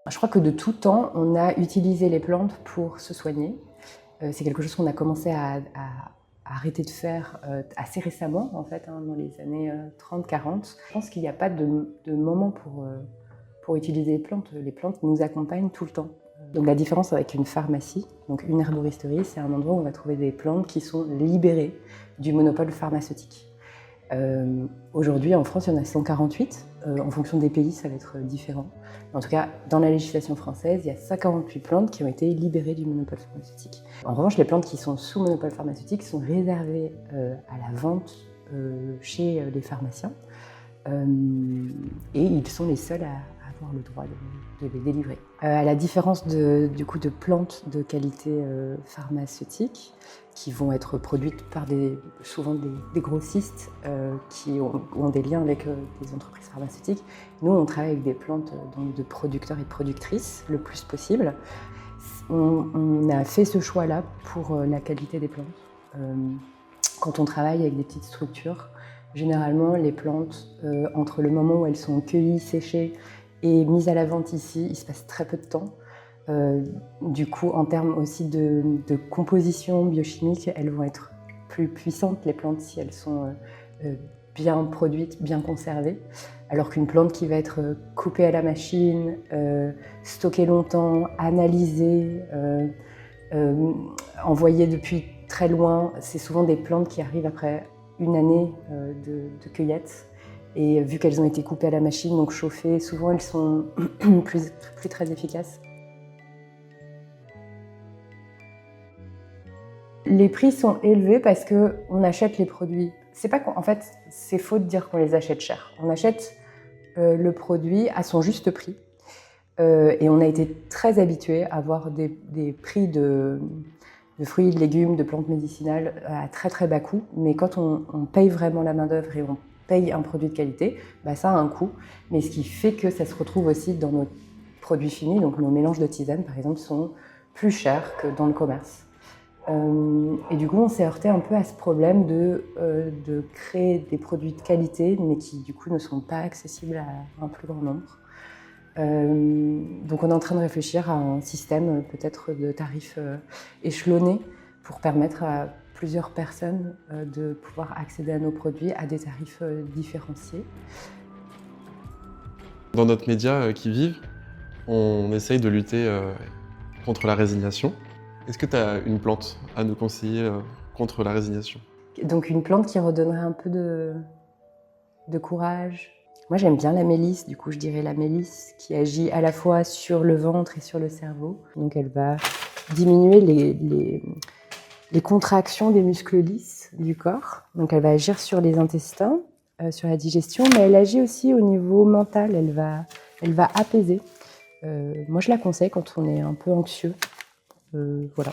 Je crois que de tout temps, on a utilisé les plantes pour se soigner. C'est quelque chose qu'on a commencé à arrêter de faire assez récemment, en fait, dans les années 30-40. Je pense qu'il n'y a pas de moment pour utiliser les plantes. Les plantes nous accompagnent tout le temps. Donc la différence avec une pharmacie, donc une herboristerie, c'est un endroit où on va trouver des plantes qui sont libérées du monopole pharmaceutique. Aujourd'hui, en France, il y en a 148. En fonction des pays, ça va être différent. En tout cas, dans la législation française, il y a 148 plantes qui ont été libérées du monopole pharmaceutique. En revanche, les plantes qui sont sous monopole pharmaceutique sont réservées à la vente chez les pharmaciens. Et ils sont les seuls à avoir le droit de les délivrer. À la différence de plantes de qualité pharmaceutique, qui vont être produites par souvent des grossistes qui ont des liens avec des entreprises pharmaceutiques. Nous, on travaille avec des plantes de producteurs et de productrices le plus possible. On a fait ce choix-là pour la qualité des plantes. Quand on travaille avec des petites structures, généralement, les plantes, entre le moment où elles sont cueillies, séchées et mises à la vente ici, il se passe très peu de temps. Du coup, en termes aussi de composition biochimique, elles vont être plus puissantes, les plantes, si elles sont bien produites, bien conservées. Alors qu'une plante qui va être coupée à la machine, stockée longtemps, analysée, envoyée depuis très loin, c'est souvent des plantes qui arrivent après une année de cueillette. Et vu qu'elles ont été coupées à la machine, donc chauffées, souvent elles sont plus très efficaces. Les prix sont élevés parce qu'on achète les produits. C'est pas en fait, c'est faux de dire qu'on les achète cher. On achète le produit à son juste prix. Et on a été très habitués à avoir des prix de fruits, de légumes, de plantes médicinales à très très bas coût. Mais quand on paye vraiment la main-d'œuvre et on paye un produit de qualité, bah ça a un coût. Mais ce qui fait que ça se retrouve aussi dans nos produits finis. Donc nos mélanges de tisane, par exemple, sont plus chers que dans le commerce. Et du coup, on s'est heurté un peu à ce problème de créer des produits de qualité, mais qui du coup ne sont pas accessibles à un plus grand nombre. Donc on est en train de réfléchir à un système peut-être de tarifs échelonnés pour permettre à plusieurs personnes de pouvoir accéder à nos produits à des tarifs différenciés. Dans notre média Qui Vive, on essaye de lutter contre la résignation. Est-ce que tu as une plante à nous conseiller contre la résignation? Donc une plante qui redonnerait un peu de courage. Moi j'aime bien la mélisse, du coup je dirais la mélisse qui agit à la fois sur le ventre et sur le cerveau. Donc elle va diminuer les contractions des muscles lisses du corps. Donc elle va agir sur les intestins, sur la digestion, mais elle agit aussi au niveau mental, elle va apaiser. Moi je la conseille quand on est un peu anxieux. Voilà.